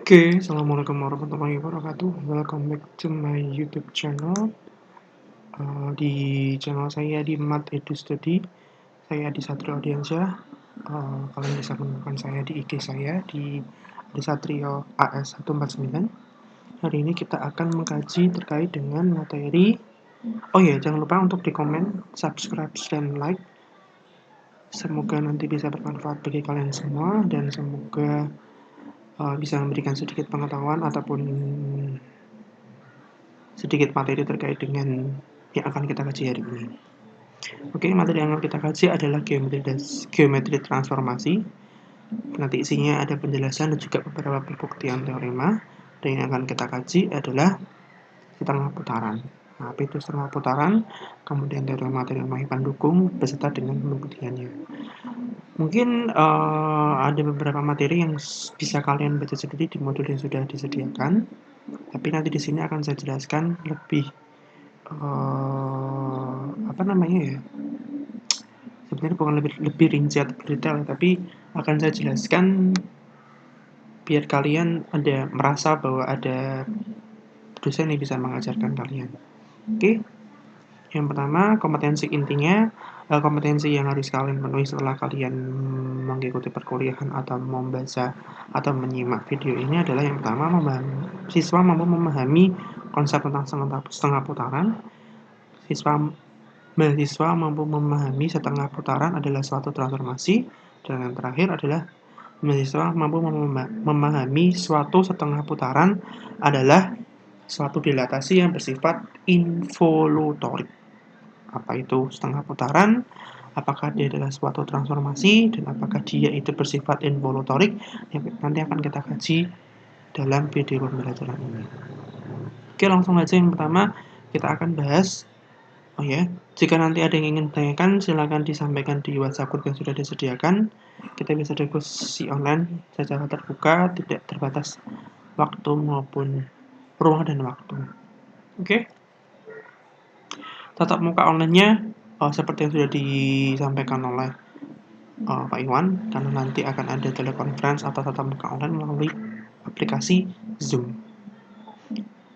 Oke, assalamualaikum warahmatullahi wabarakatuh. Welcome back to my YouTube channel. Di channel saya di Mat Edu Study, saya Adi Satrio Ardiansyah. Kalian bisa menemukan saya di IG saya di Adi Satrio AS149. Hari ini kita akan mengkaji terkait dengan materi. Oh ya, jangan lupa untuk di komen, subscribe, dan like. Semoga nanti bisa bermanfaat bagi kalian semua dan semoga bisa memberikan sedikit pengetahuan ataupun sedikit materi terkait dengan yang akan kita kaji hari ini. Oke, materi yang akan kita kaji adalah geometri transformasi. Nanti isinya ada penjelasan dan juga beberapa pembuktian teorema. Dan yang akan kita kaji adalah setengah putaran. Nah, apa itu setengah putaran? Kemudian teorema-teorema yang pendukung beserta dengan pembuktiannya. Mungkin ada beberapa materi yang bisa kalian baca sendiri di modul yang sudah disediakan. Tapi nanti di sini akan saya jelaskan lebih sebenarnya bukan lebih rinci atau detail, tapi akan saya jelaskan biar kalian ada merasa bahwa ada dosen yang bisa mengajarkan kalian. Oke, yang pertama kompetensi intinya, kompetensi yang harus kalian penuhi setelah kalian mengikuti perkuliahan atau membaca atau menyimak video ini adalah yang pertama, siswa mampu memahami konsep tentang setengah putaran. Mahasiswa mampu memahami setengah putaran adalah suatu transformasi, dan yang terakhir adalah mahasiswa mampu memahami suatu setengah putaran adalah suatu dilatasi yang bersifat involutorik. Apa itu setengah putaran? Apakah dia adalah suatu transformasi dan apakah dia itu bersifat involutorik? Nanti akan kita kaji dalam video pembelajaran ini. Oke, langsung aja yang pertama kita akan bahas. Oh ya, jika nanti ada yang ingin tanyakan, silakan disampaikan di WhatsApp group yang sudah disediakan. Kita bisa diskusi online secara terbuka, tidak terbatas waktu maupun ruang dan waktu. Oke. Tatap muka online-nya seperti yang sudah disampaikan oleh Pak Iwan, karena nanti akan ada telekonferensi atau tatap muka online melalui aplikasi Zoom.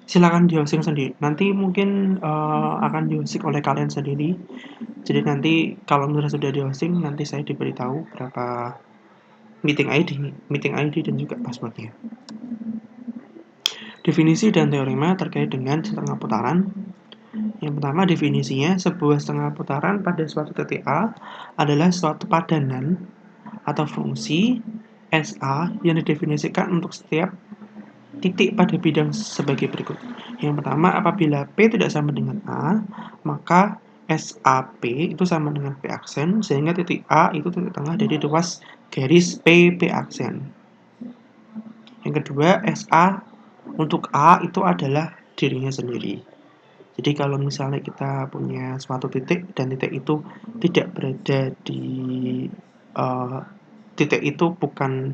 Silakan di-hosting sendiri. Nanti mungkin akan di-hosting oleh kalian sendiri. Jadi nanti kalau misalnya sudah di-hosting, nanti saya diberitahu berapa meeting ID dan juga passwordnya. Definisi dan teorema terkait dengan setengah putaran. Yang pertama, definisinya, sebuah setengah putaran pada suatu titik A adalah suatu padanan atau fungsi SA yang didefinisikan untuk setiap titik pada bidang sebagai berikut. Yang pertama, apabila P tidak sama dengan A, maka SAP itu sama dengan P aksen, sehingga titik A itu titik tengah dari ruas garis P aksen. Yang kedua, SA untuk A itu adalah dirinya sendiri. Jadi kalau misalnya kita punya suatu titik dan titik itu tidak berada di titik itu bukan,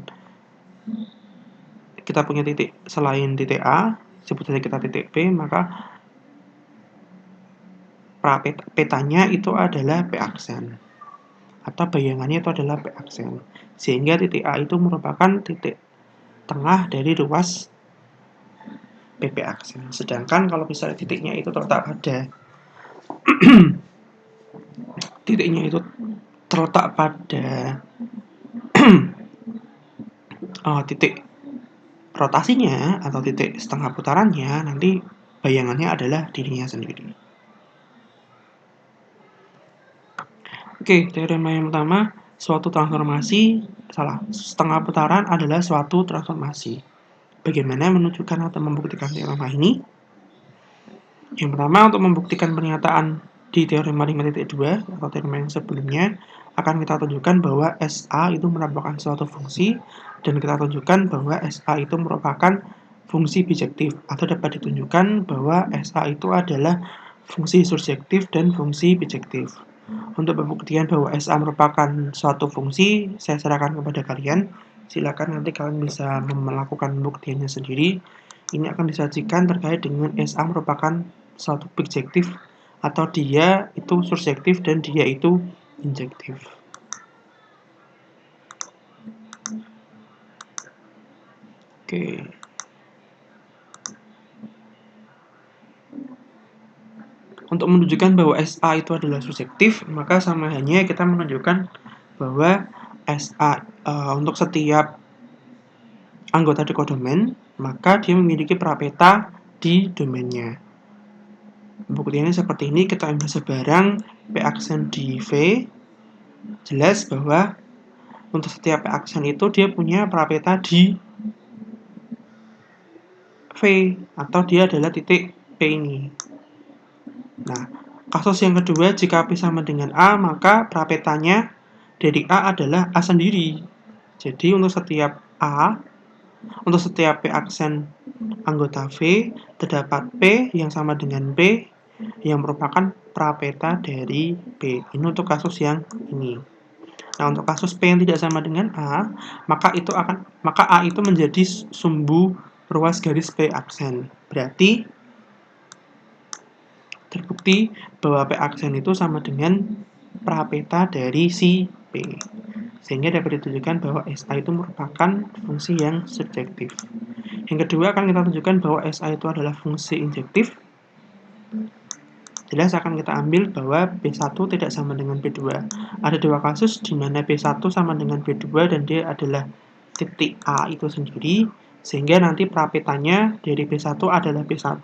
kita punya titik selain titik A, sebut saja kita titik P, maka petanya itu adalah P aksen atau bayangannya itu adalah P aksen, sehingga titik A itu merupakan titik tengah dari ruas PP aksen. Sedangkan kalau misalnya titiknya itu terletak pada titik rotasinya atau titik setengah putarannya, nanti bayangannya adalah dirinya sendiri. Oke, teorema yang pertama, setengah putaran adalah suatu transformasi. Bagaimana menunjukkan atau membuktikan teorema ini? Yang pertama, untuk membuktikan pernyataan di teorema 5.2 atau teorema yang sebelumnya, akan kita tunjukkan bahwa SA itu merupakan suatu fungsi, dan kita tunjukkan bahwa SA itu merupakan fungsi bijektif, atau dapat ditunjukkan bahwa SA itu adalah fungsi surjektif dan fungsi bijektif. Untuk pembuktian bahwa SA merupakan suatu fungsi, saya serahkan kepada kalian. Silakan nanti kalian bisa melakukan pembuktiannya sendiri. Ini akan disajikan terkait dengan SA merupakan suatu bijektif atau dia itu surjektif dan dia itu injektif. Oke. untuk menunjukkan bahwa SA itu adalah surjektif, maka sama halnya kita menunjukkan bahwa SA untuk setiap anggota dikodomen, maka dia memiliki prapeta di domainnya. Buktinya seperti ini, kita ambil sebarang P aksen di V, jelas bahwa untuk setiap P aksen itu dia punya prapeta di V, atau dia adalah titik P ini. Nah, kasus yang kedua, jika P sama dengan A, maka prapetanya dari A adalah A sendiri. Jadi untuk setiap P aksen anggota V, terdapat P yang sama dengan P yang merupakan prapeta dari P. Ini untuk kasus yang ini. Nah, untuk kasus P yang tidak sama dengan A, maka A itu menjadi sumbu ruas garis P aksen. Berarti terbukti bahwa P aksen itu sama dengan prapeta dari si P. Sehingga dapat ditunjukkan bahwa SA itu merupakan fungsi yang surjektif. Yang kedua akan kita tunjukkan bahwa SA itu adalah fungsi injektif. Jelas akan kita ambil bahwa B1 tidak sama dengan B2. Ada dua kasus di mana B1 sama dengan B2 dan dia adalah titik A itu sendiri, sehingga nanti prapetanya dari B1 adalah B1,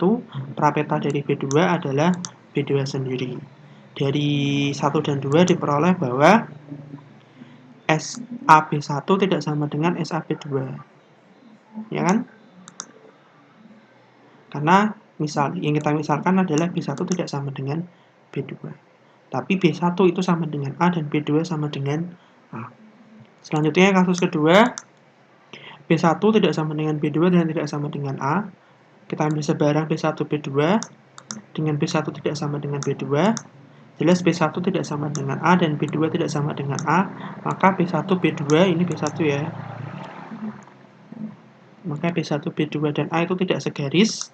prapeta dari B2 adalah B2 sendiri. Dari 1 dan 2 diperoleh bahwa SAB1 tidak sama dengan SAB2. Ya kan? Karena yang kita misalkan adalah B1 tidak sama dengan B2. Tapi B1 itu sama dengan A dan B2 sama dengan A. Selanjutnya kasus kedua, B1 tidak sama dengan B2 dan tidak sama dengan A. Kita ambil sebarang B1, B2 dengan B1 tidak sama dengan B2. Jelas B1 tidak sama dengan A dan B2 tidak sama dengan A. Maka B1, B2, ini B1 ya. Maka B1, B2 dan A itu tidak segaris.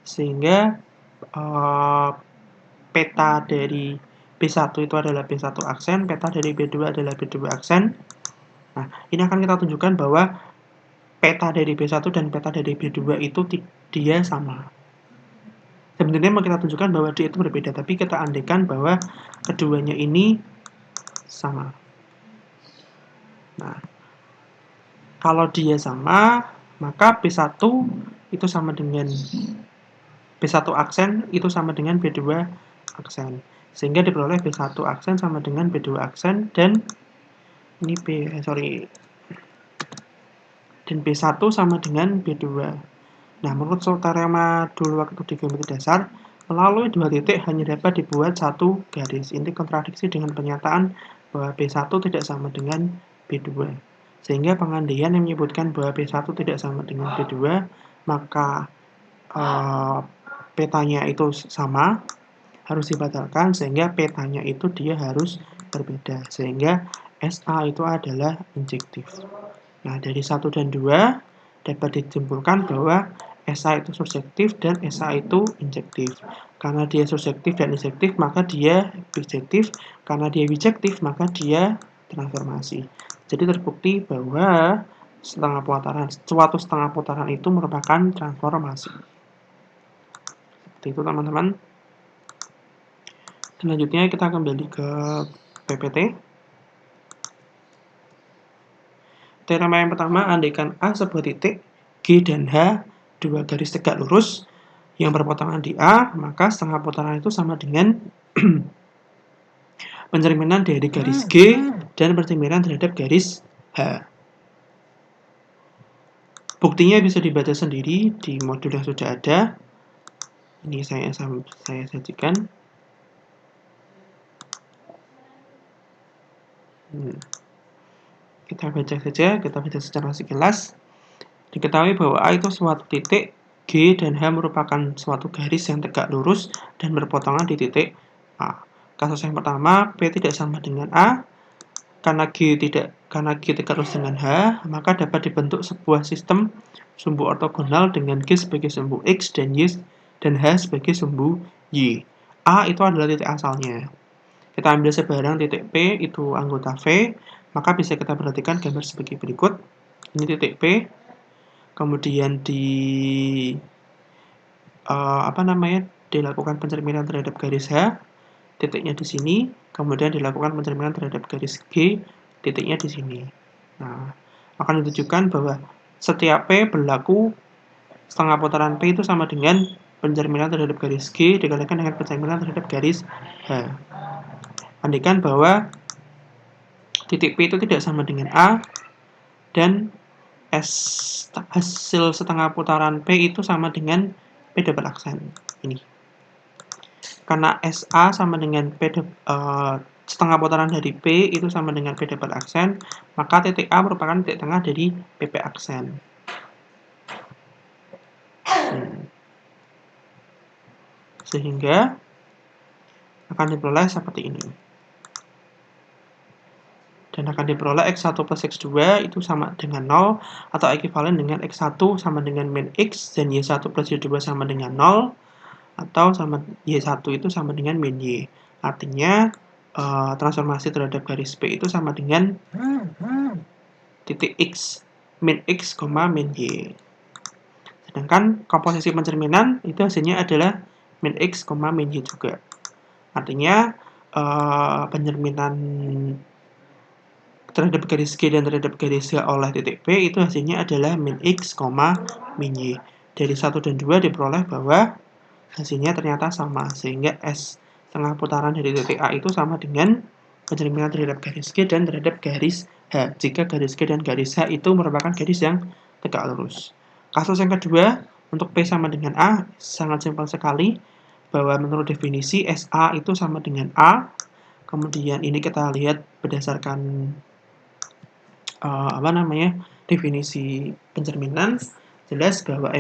Sehingga peta dari B1 itu adalah B1 aksen, peta dari B2 adalah B2 aksen. Nah, ini akan kita tunjukkan bahwa peta dari B1 dan peta dari B2 itu dia sama. Sebenarnya mau kita tunjukkan bahwa dia itu berbeda, tapi kita andaikan bahwa keduanya ini sama. Nah, kalau dia sama, maka B1 itu sama dengan B1 aksen itu sama dengan B2 aksen. Sehingga diperoleh B1 aksen sama dengan B2 aksen dan ini dan B1 sama dengan B2. Nah, menurut teorema dulu waktu di geometri dasar, melalui dua titik hanya dapat dibuat satu garis. Ini kontradiksi dengan pernyataan bahwa B1 tidak sama dengan B2. Sehingga pengandaian yang menyebutkan bahwa B1 tidak sama dengan B2, maka petanya itu sama, harus dibatalkan, sehingga petanya itu dia harus berbeda. Sehingga SA itu adalah injektif. Nah, dari 1 dan 2 dapat disimpulkan bahwa SA itu surjektif dan SA itu injektif. Karena dia surjektif dan injektif, maka dia bijektif. Karena dia bijektif, maka dia transformasi. Jadi terbukti bahwa suatu setengah putaran itu merupakan transformasi. Seperti itu teman-teman. Selanjutnya kita kembali ke PPT. Teorema yang pertama, andaikan A sebuah titik, G dan H dua garis tegak lurus yang berpotongan di A, maka setengah putaran itu sama dengan pencerminan dari garis G dan pencerminan terhadap garis H. Buktinya bisa dibaca sendiri di modul yang sudah ada. Ini saya sajikan. Kita baca secara sekilas. Diketahui bahwa A itu suatu titik, G dan H merupakan suatu garis yang tegak lurus dan berpotongan di titik A. Kasus yang pertama, P tidak sama dengan A. Karena G tegak lurus dengan H, maka dapat dibentuk sebuah sistem sumbu ortogonal dengan G sebagai sumbu X dan H sebagai sumbu Y. A itu adalah titik asalnya. Kita ambil sebarang titik P itu anggota V, maka bisa kita perhatikan gambar sebagai berikut. Ini titik P, kemudian dilakukan pencerminan terhadap garis H, titiknya di sini, kemudian dilakukan pencerminan terhadap garis G, titiknya di sini. Nah, akan ditunjukkan bahwa setiap P berlaku setengah putaran P itu sama dengan pencerminan terhadap garis G dikalikan dengan pencerminan terhadap garis H. Andaikan bahwa titik P itu tidak sama dengan A, dan hasil setengah putaran P itu sama dengan P double aksen ini. Karena SA sama dengan setengah putaran dari P itu sama dengan P double aksen, maka titik A merupakan titik tengah dari PP aksen. Sehingga akan diperoleh seperti ini. Dan akan diperoleh X1 plus X2 itu sama dengan 0 atau ekivalen dengan X1 sama dengan min X dan Y1 plus Y2 sama dengan 0 atau sama Y1 itu sama dengan min Y. Artinya transformasi terhadap garis P itu sama dengan titik X min X, min Y. Sedangkan komposisi pencerminan itu hasilnya adalah min X, min Y juga. Artinya pencerminan terhadap garis G dan terhadap garis H oleh titik P itu hasilnya adalah min X, min Y. Dari 1 dan 2 diperoleh bahwa hasilnya ternyata sama, sehingga S setengah putaran dari titik A itu sama dengan pencerminan terhadap garis G dan terhadap garis H, jika garis G dan garis H itu merupakan garis yang tegak lurus. Kasus yang kedua, untuk P sama dengan A, sangat simpel sekali, bahwa menurut definisi SA itu sama dengan A, kemudian ini kita lihat berdasarkan definisi pencerminan, jelas bahwa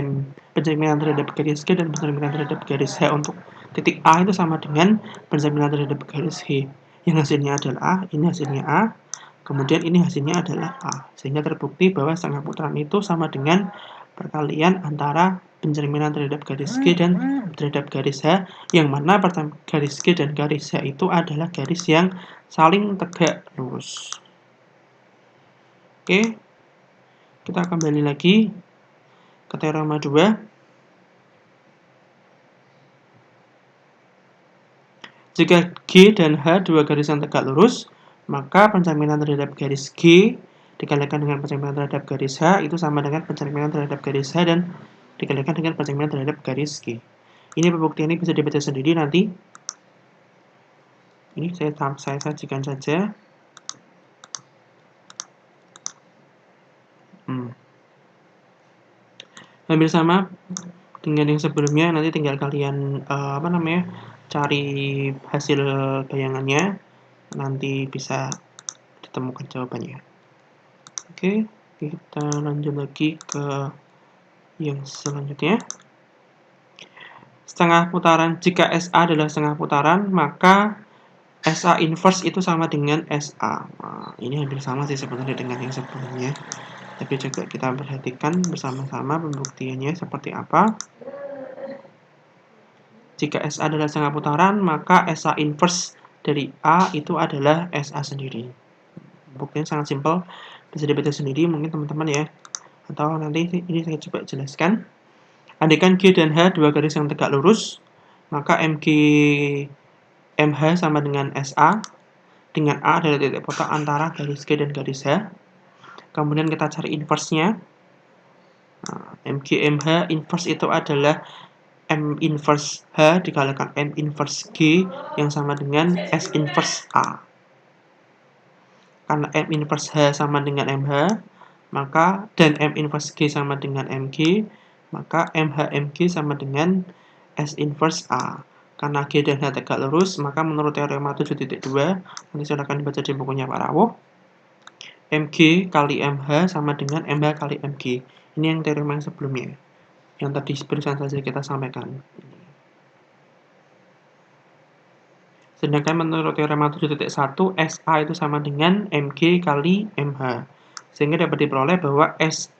pencerminan terhadap garis G dan pencerminan terhadap garis H untuk titik A itu sama dengan pencerminan terhadap garis H. Yang hasilnya adalah A, ini hasilnya A, kemudian ini hasilnya adalah A. Sehingga terbukti bahwa setengah putaran itu sama dengan perkalian antara pencerminan terhadap garis G dan terhadap garis H, yang mana garis G dan garis H itu adalah garis yang saling tegak lurus. Oke, kita kembali lagi ke teorema 2. Jika G dan H dua garis yang tegak lurus, maka pencerminan terhadap garis G dikalikan dengan pencerminan terhadap garis H itu sama dengan pencerminan terhadap garis H dan dikalikan dengan pencerminan terhadap garis G. Ini pembuktian ini bisa dibaca sendiri nanti. Ini saya sajikan saja. Hampir sama dengan yang sebelumnya, nanti tinggal kalian cari hasil bayangannya, nanti bisa ditemukan jawabannya. Oke, kita lanjut lagi ke yang selanjutnya. Setengah putaran, jika SA adalah setengah putaran, maka SA inverse itu sama dengan SA. Nah, ini hampir sama sih sebenarnya dengan yang sebelumnya. Tapi juga kita perhatikan bersama-sama pembuktiannya seperti apa. Jika SA adalah setengah putaran, maka SA inverse dari A itu adalah SA sendiri. Pembuktian sangat simpel, bisa dibaca sendiri mungkin teman-teman ya. Atau nanti ini saya coba jelaskan. Andaikan G dan H dua garis yang tegak lurus, maka MH sama dengan SA, dengan A adalah titik potok antara garis G dan garis H. Kemudian kita cari inverse-nya. Nah, MH inverse itu adalah M inverse H dikalikan M inverse G yang sama dengan S inverse A. Karena M inverse H sama dengan MH, maka dan M inverse G sama dengan MG, maka MH MG sama dengan S inverse A. Karena G dan H tegak lurus, maka menurut teorema 7.2, nanti silakan dibaca di bukunya Pak Rawuh, MG kali MH sama dengan MH kali MG. Ini yang teorema yang sebelumnya, yang tadi barusan saja kita sampaikan. Sedangkan menurut teorema 7.1, SA itu sama dengan MG kali MH. Sehingga dapat diperoleh bahwa S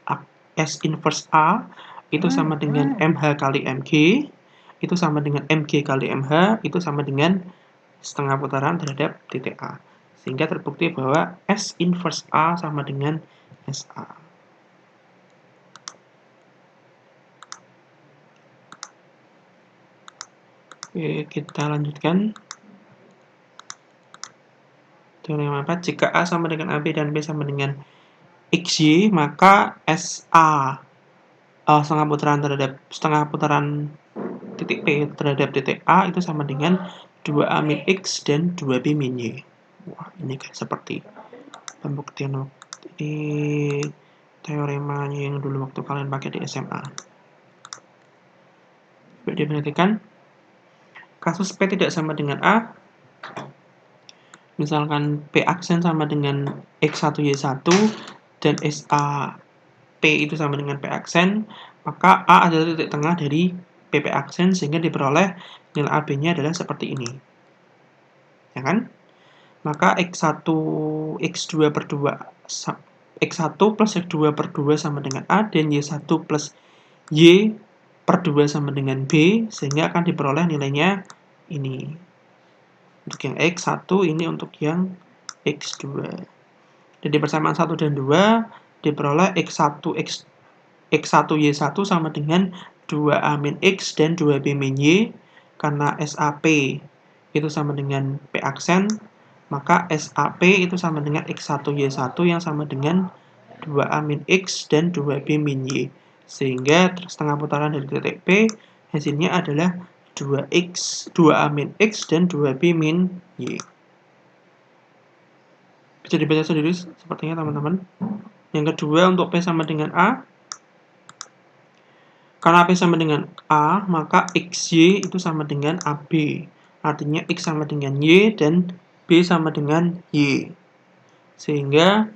inverse A itu sama dengan MH kali MG, itu sama dengan MG kali MH, itu sama dengan setengah putaran terhadap titik A. Sehingga terbukti bahwa S inverse A sama dengan SA. Oke, kita lanjutkan. Teorema apa? Jika A sama dengan AB dan B sama dengan XY, maka SA setengah putaran titik P terhadap titik A itu sama dengan 2A min X dan 2B min Y. Wah, ini kan seperti pembuktian ini teorema yang dulu waktu kalian pakai di SMA. Coba diperhatikan. Kasus P tidak sama dengan A, misalkan P aksen sama dengan X1Y1 dan SA P itu sama dengan P aksen, maka A adalah titik tengah dari PP aksen sehingga diperoleh nilai AB-nya adalah seperti ini. Ya kan? Maka X1 X2 per 2 X1 plus X2 per 2 sama dengan A dan Y1 plus Y per 2 sama dengan B sehingga akan diperoleh nilainya ini. Untuk yang X1 ini untuk yang X2. Jadi persamaan 1 dan 2 diperoleh X1 Y1 sama dengan 2A min X dan 2B min Y. Karena SAP itu sama dengan P aksen, maka SAP itu sama dengan X1 Y1 yang sama dengan 2A min X dan 2B min Y. Sehingga setengah putaran dari titik P hasilnya adalah 2A min X dan 2B min Y. Bisa dibaca sendiri sepertinya teman-teman. Yang kedua untuk P sama dengan A. Karena P sama dengan A, maka XY itu sama dengan AB. Artinya X sama dengan Y dan B sama dengan Y. Sehingga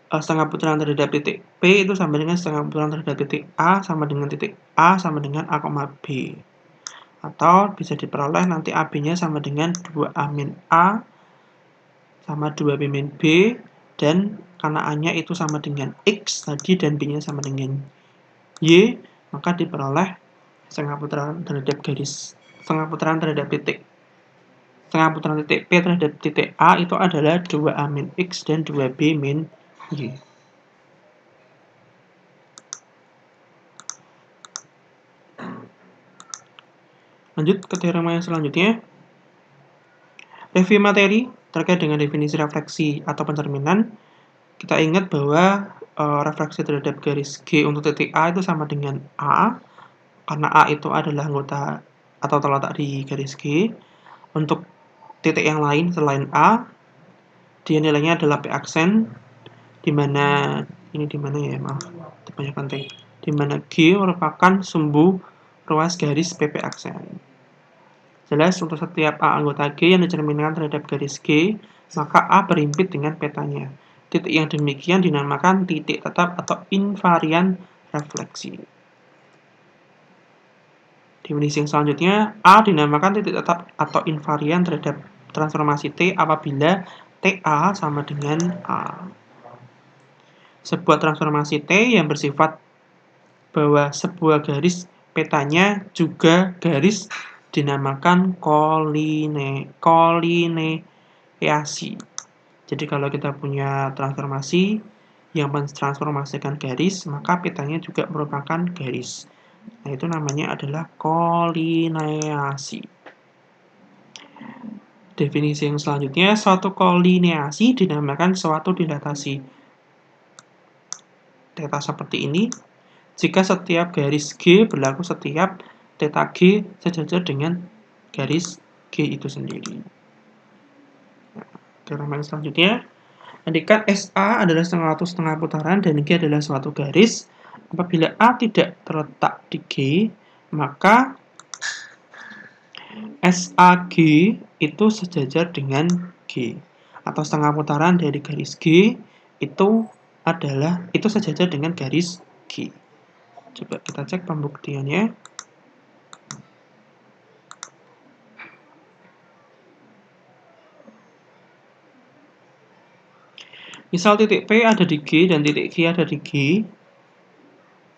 setengah putaran terhadap titik P itu sama dengan setengah putaran terhadap titik A sama dengan titik A sama dengan A, B. Atau bisa diperoleh nanti AB-nya sama dengan 2A min A sama 2B min B. Dan karena A-nya itu sama dengan X tadi dan B-nya sama dengan Y, maka diperoleh setengah putaran terhadap titik P terhadap titik A itu adalah 2A min X dan 2B min Y. Lanjut ke teorema yang selanjutnya. Review materi terkait dengan definisi refleksi atau pencerminan. Kita ingat bahwa refleksi terhadap garis G untuk titik A itu sama dengan A, karena A itu adalah anggota atau terletak di garis G. Untuk titik yang lain selain A, dia nilainya adalah P aksen, di mana G merupakan sumbu ruas garis PP aksen. Jelas untuk setiap A anggota G yang dicerminkan terhadap garis G, maka A berimpit dengan petanya. Titik yang demikian dinamakan titik tetap atau invarian refleksi. Definisi yang selanjutnya, A dinamakan titik tetap atau invarian terhadap transformasi T apabila TA sama dengan A. Sebuah transformasi T yang bersifat bahwa sebuah garis petanya juga garis dinamakan kolineasi. Jadi kalau kita punya transformasi yang mentransformasikan garis, maka petanya juga merupakan garis. Nah, itu namanya adalah kolineasi. Definisi yang selanjutnya, suatu kolineasi dinamakan suatu dilatasi theta seperti ini jika setiap garis G berlaku setiap theta G sejajar dengan garis G itu sendiri. Teorema yang selanjutnya, andaikan SA adalah setengah putaran dan G adalah suatu garis, apabila A tidak terletak di G, maka SAG itu sejajar dengan G, atau setengah putaran dari garis G itu sejajar dengan garis G. Coba kita cek pembuktiannya. Misal titik P ada di G dan titik G ada di G,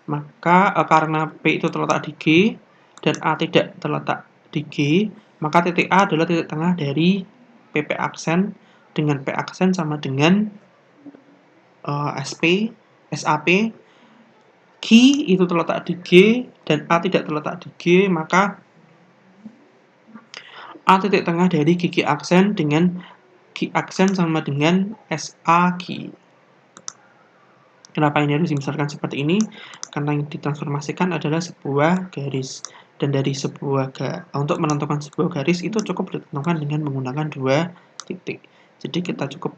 maka karena P itu terletak di G dan A tidak terletak di G, maka titik A adalah titik tengah dari PP aksen dengan P aksen sama dengan SAP. G itu terletak di G dan A tidak terletak di G, maka A titik tengah dari gigi aksen dengan G aksen sama dengan SAG. Kenapa ini harus dibesarkan seperti ini? Karena yang ditransformasikan adalah sebuah garis. Dan dari untuk menentukan sebuah garis itu cukup ditentukan dengan menggunakan dua titik. Jadi kita cukup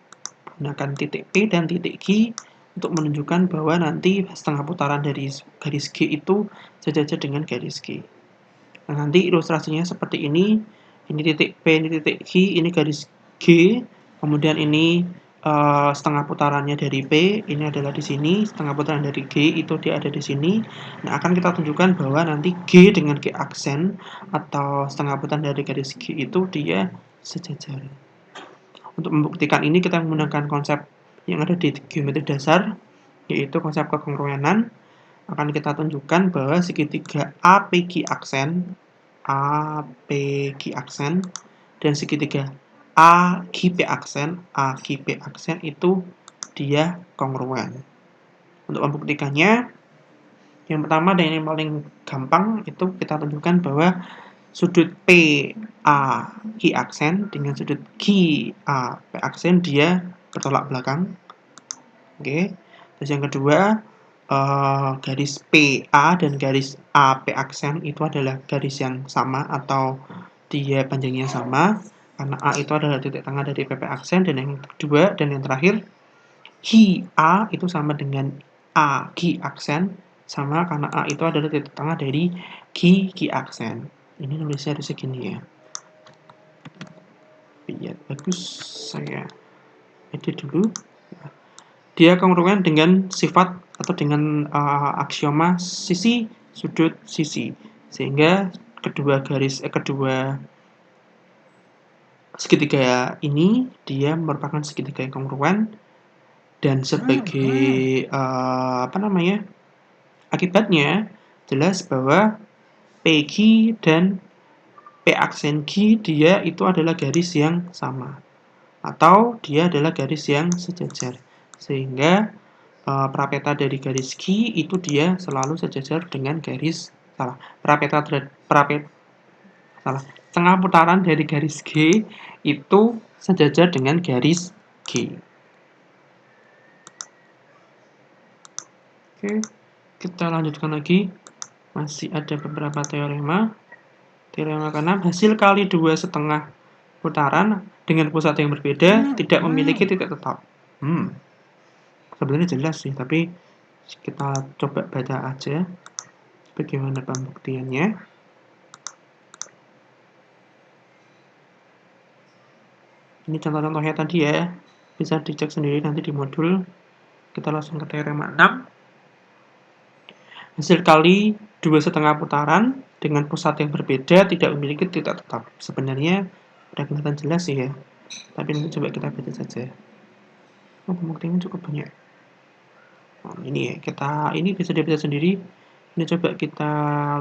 gunakan titik P dan titik G untuk menunjukkan bahwa nanti setengah putaran dari garis G itu sejajar dengan garis G. Nah, nanti ilustrasinya seperti ini. Ini titik P, ini titik G, ini garis G. Kemudian ini setengah putarannya dari P, ini adalah di sini. Setengah putaran dari G itu dia ada di sini. Nah, akan kita tunjukkan bahwa nanti G dengan G aksen atau setengah putaran dari garis G itu dia sejajar. Untuk membuktikan ini kita menggunakan konsep yang ada di geometri dasar, yaitu konsep kekongruenan. Akan kita tunjukkan bahwa segitiga APG aksen dan segitiga AGP aksen itu dia kongruen. Untuk membuktikannya, yang pertama dan yang paling gampang itu kita tunjukkan bahwa sudut PAG aksen dengan sudut GAP aksen dia bertolak belakang. Oke. Terus yang kedua, garis PA dan garis AP aksen itu adalah garis yang sama atau dia panjangnya sama, karena A itu adalah titik tengah dari PP aksen. Dan yang kedua dan yang terakhir, GA itu sama dengan AG aksen, sama karena A itu adalah titik tengah dari G aksen. Ini nulisnya harus segini ya. Biar bagus, saya edit dulu. Dia kongruen dengan sifat atau dengan aksioma sisi, sudut, sisi. Sehingga kedua segitiga ini dia merupakan segitiga yang kongruen, dan sebagai akibatnya jelas bahwa PG dan P aksen G dia itu adalah garis yang sama atau dia adalah garis yang sejajar, sehingga parapeta dari garis G itu dia selalu sejajar dengan setengah putaran dari garis G itu sejajar dengan garis G. Oke, kita lanjutkan lagi. Masih ada beberapa teorema. Teorema ke-6, hasil kali 2,5 putaran dengan pusat yang berbeda tidak memiliki titik tetap. Sebenarnya jelas sih, tapi kita coba baca aja bagaimana pembuktiannya. Ini contoh-contohnya tadi ya, bisa dicek sendiri nanti di modul. Kita langsung ke teorema 6. Hasil kali 2,5 putaran dengan pusat yang berbeda tidak memiliki titik tetap. Sebenarnya udah kelihatan jelas sih ya, tapi nanti coba kita baca saja. Pembuktiannya cukup banyak. Ini ya, ini bisa dibaca sendiri. Ini coba kita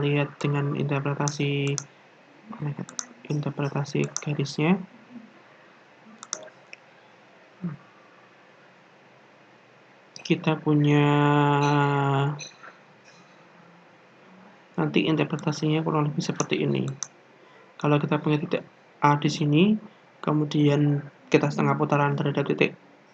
lihat dengan interpretasi garisnya. Kita punya nanti interpretasinya kurang lebih seperti ini. Kalau kita punya titik A di sini, kemudian kita setengah putaran terhadap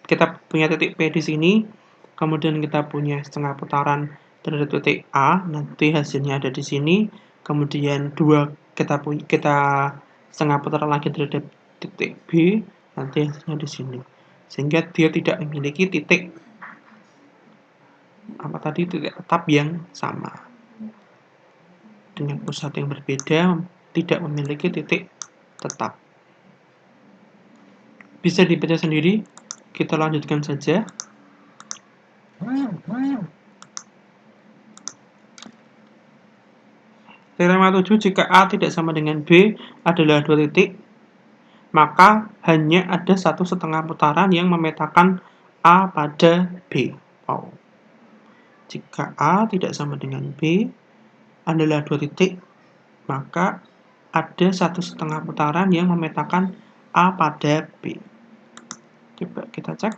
kita punya titik P di sini, kemudian kita punya setengah putaran terhadap titik A, nanti hasilnya ada di sini. Kemudian kita setengah putaran lagi terhadap titik B, nanti hasilnya di sini. Sehingga dia tidak memiliki titik tetap yang sama. Dengan pusat yang berbeda tidak memiliki titik tetap. Bisa dibaca sendiri. Kita lanjutkan saja. Teorema 7, jika A tidak sama dengan B adalah 2 titik, maka hanya ada 1,5 putaran yang memetakan A pada B. Jika A tidak sama dengan B adalah 2 titik, maka ada 1,5 putaran yang memetakan A pada B. Coba kita cek.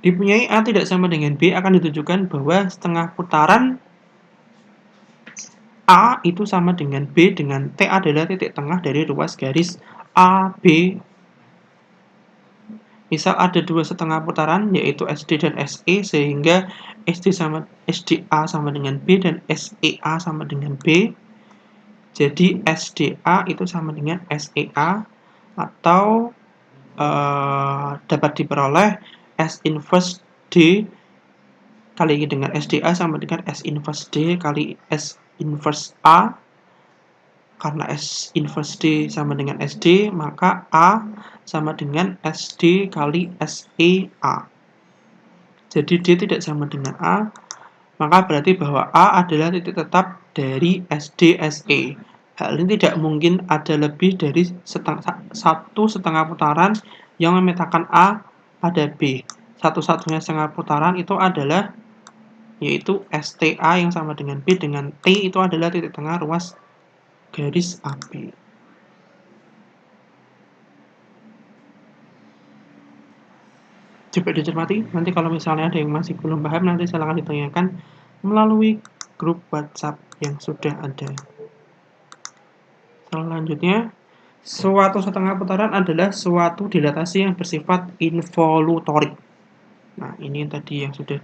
dipunyai A tidak sama dengan B akan ditunjukkan bahwa setengah putaran A itu sama dengan B dengan T adalah titik tengah dari ruas garis AB. Misal ada dua setengah putaran yaitu SD dan SE, sehingga SDA sama dengan B dan SEA sama dengan B. Jadi SDA itu sama dengan SEA, atau dapat diperoleh S inverse D kali dengan SDA sama dengan S inverse D kali S inverse A. Karena S inverse D sama dengan SD, maka A sama dengan SD kali SEA. Jadi D tidak sama dengan A, maka berarti bahwa A adalah titik tetap dari SD SE. Hal ini tidak mungkin ada lebih dari satu setengah putaran yang memetakan A pada B. Satu-satunya setengah putaran itu adalah yaitu STA yang sama dengan B dengan T, itu adalah titik tengah ruas garis AB. Coba dicermati, nanti kalau misalnya ada yang masih belum paham, nanti silakan ditanyakan melalui grup WhatsApp yang sudah ada. Selanjutnya, suatu setengah putaran adalah suatu dilatasi yang bersifat involutorik. Nah, ini tadi yang sudah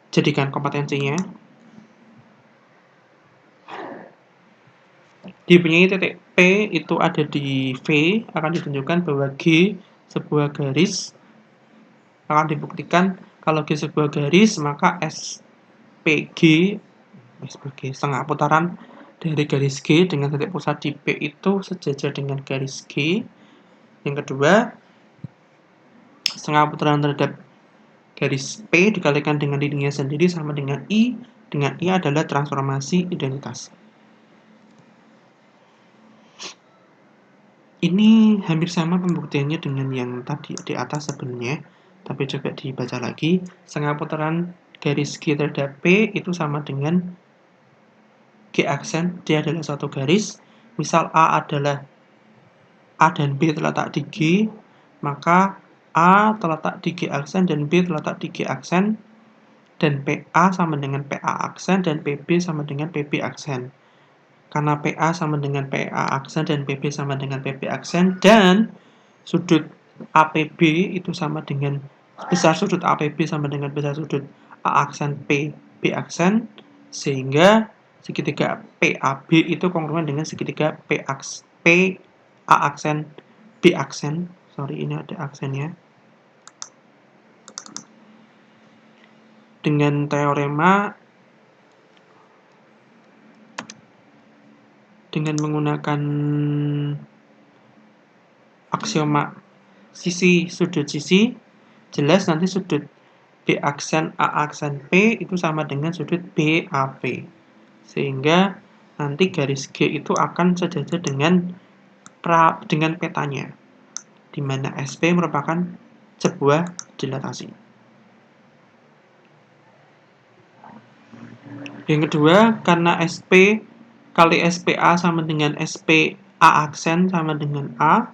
dijadikan kompetensinya. Dipunyai titik P itu ada di V, akan ditunjukkan bahwa G sebuah garis. Akan dibuktikan kalau G sebuah garis, maka SPG setengah putaran dari garis G dengan titik pusat di P itu sejajar dengan garis G. Yang kedua, setengah putaran terhadap garis P dikalikan dengan dirinya sendiri sama dengan I, dengan I adalah transformasi identitas. Ini hampir sama pembuktiannya dengan yang tadi di atas sebenarnya, tapi coba dibaca lagi. Setengah putaran garis G terhadap P itu sama dengan G aksen, D adalah suatu garis. Misal A dan B terletak di G, maka A terletak di G aksen dan B terletak di G aksen, dan PA sama dengan PA aksen dan PB sama dengan PB aksen. Karena PA sama dengan PA aksen dan PB sama dengan PB aksen, dan sudut APB itu sama dengan besar sudut APB sama dengan besar sudut A aksen PB aksen, sehingga segitiga PAB itu kongruen dengan segitiga PA aksen B aksen. Sorry, ini ada aksennya. Dengan teorema dengan menggunakan aksioma sudut sisi, jelas nanti sudut B aksen A aksen P itu sama dengan sudut BAP, sehingga nanti garis G itu akan sejajar dengan petanya, di mana SP merupakan sebuah dilatasi. Yang kedua, karena SP kali SPA sama dengan SPA aksen sama dengan A,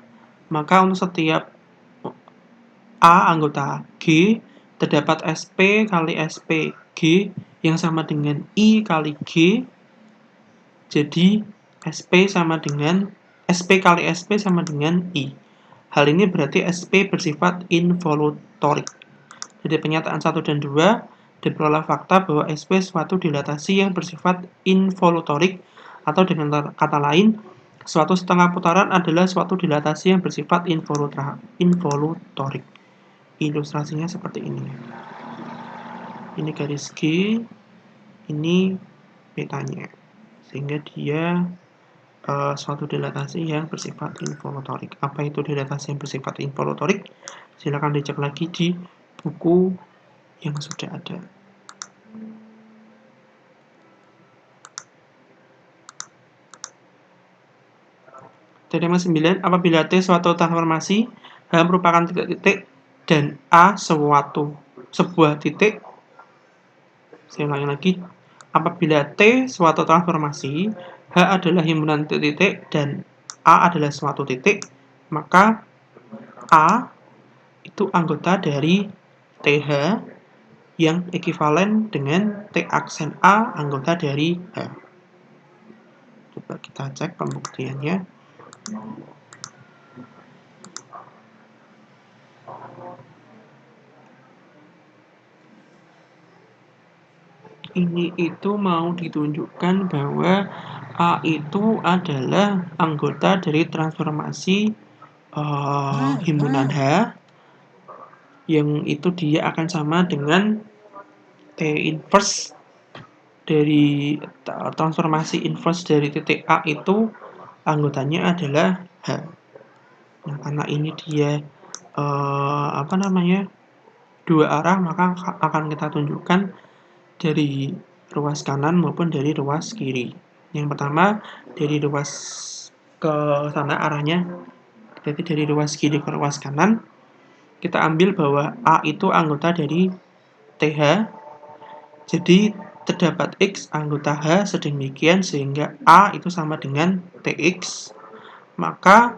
maka untuk setiap A anggota G terdapat SP kali SPG yang sama dengan I kali G. Jadi SP kali SP sama dengan I. Hal ini berarti SP bersifat involutorik. Jadi pernyataan 1 dan 2 diperoleh fakta bahwa SP suatu dilatasi yang bersifat involutorik, atau dengan kata lain, suatu setengah putaran adalah suatu dilatasi yang bersifat involutorik. Ilustrasinya seperti ini. Ini garis G, ini petanya, sehingga dia suatu dilatasi yang bersifat involutorik. Apa itu dilatasi yang bersifat involutorik? Silakan dicek lagi di buku yang sudah ada. Teorema 9, apabila T suatu transformasi, H merupakan titik-titik dan A sebuah titik. Saya ulangi lagi. Apabila T suatu transformasi, H adalah himpunan titik dan A adalah suatu titik, maka A itu anggota dari TH yang ekivalen dengan T aksen A anggota dari H. Coba kita cek pembuktiannya. Ini itu mau ditunjukkan bahwa A itu adalah anggota dari transformasi himpunan H, yang itu dia akan sama dengan T inverse dari transformasi inverse dari titik A itu anggotanya adalah H. Nah, karena ini dia dua arah, maka akan kita tunjukkan dari ruas kanan maupun dari ruas kiri. Yang pertama dari ruas ke sana arahnya, jadi dari ruas kiri ke ruas kanan, kita ambil bahwa A itu anggota dari TH, jadi terdapat X anggota H sedemikian sehingga A itu sama dengan TX, maka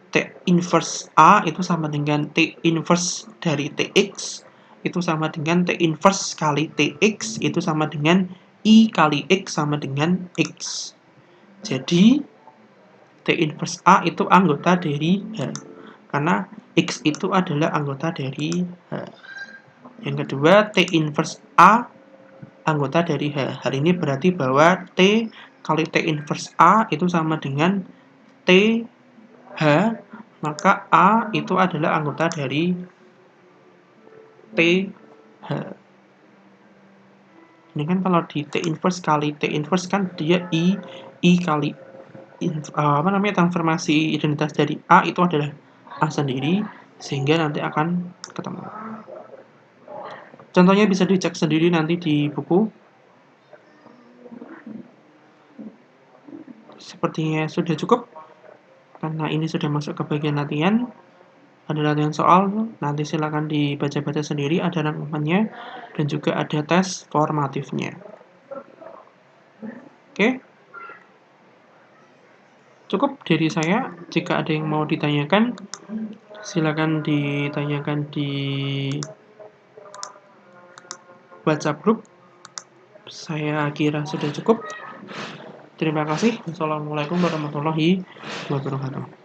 T inverse A itu sama dengan T inverse dari TX, itu sama dengan T inverse kali TX, itu sama dengan I kali X sama dengan X. Jadi, T inverse A itu anggota dari H, karena X itu adalah anggota dari H. Yang kedua, T inverse A anggota dari H. Hal ini berarti bahwa T kali T inverse A itu sama dengan T H, maka A itu adalah anggota dari TH. Ini kan kalau di T inverse kali T inverse kan dia I kali transformasi identitas dari A itu adalah A sendiri, sehingga nanti akan ketemu. Contohnya bisa dicek sendiri nanti di buku. Sepertinya sudah cukup, karena ini sudah masuk ke bagian latihan. Ada latihan soal, nanti silakan dibaca-baca sendiri, ada rangkumannya, dan juga ada tes formatifnya. Oke? Cukup dari saya. Jika ada yang mau ditanyakan, silakan ditanyakan di WhatsApp group. Saya kira sudah cukup. Terima kasih. Wassalamualaikum warahmatullahi wabarakatuh.